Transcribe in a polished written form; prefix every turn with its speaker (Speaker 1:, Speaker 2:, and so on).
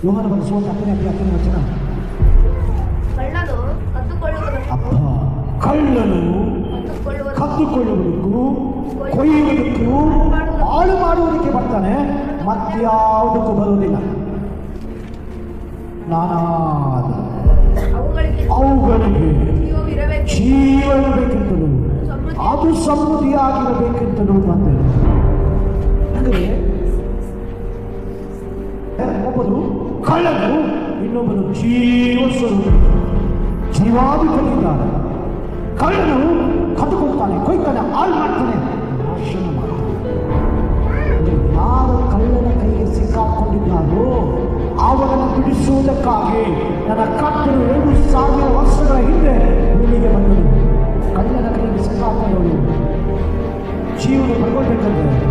Speaker 1: ಯೋಹಾನ ಬರೆದ ಸುವಾರ್ತೆ 10ನೇ ವಚನ.
Speaker 2: ಕಳ್ಳನು
Speaker 1: ಅಪ್ಪ, ಕಳ್ಳನು ಕದ್ದುಕೊಳ್ಳುವುದಕ್ಕೂ ಕೊಯ್ಯುವುದಕ್ಕೂ ಹಾಳು ಮಾಡುವುದಕ್ಕೆ ಬರ್ತಾನೆ, ಮತ್ಯಾವುದಕ್ಕೂ ಬರುವುದಿಲ್ಲ. ನಾನಾದ ಅವುಗಳಿಗೆ ಜೀವನಬೇಕೆಂತಲೂ ಅದು ಸಮೃದ್ಧಿಯಾಗಿರಬೇಕೆಂತಲೂ ಬಂದರು. ಅಂದರೆ ಒಬ್ಬರು ಕಳ್ಳನು, ಇನ್ನೊಬ್ಬರು ಜೀವಾಧಿಪತಿಯಿದ್ದಾನೆ. ಕಳ್ಳನು ಕದ್ದುಕೊಳ್ತಾನೆ, ಕೊಯ್ತಾನೆ, ಹಾಳು ಮಾಡ್ತಾನೆ, ನಾಶನ ಮಾಡ್ತಾನೆ. ಯಾರು ಕಳ್ಳನ ಕೈಗೆ ಸಿಕ್ಕಾಕೊಂಡಿದ್ದಾರೋ ಅವರನ್ನು ಬಿಡಿಸುವುದಕ್ಕಾಗಿ ನನ್ನ ಕರ್ತನು 2000 ವರ್ಷಗಳ ಹಿಂದೆ ಭೂಮಿಗೆ ಬಂದನು. ಕಳ್ಳನ ಕೈಗೆ ಸಿಕ್ಕಾಕೊಂಡವರು ಜೀವನ ಪಡ್ಕೊಳ್ಬೇಕಂದ್ರೆ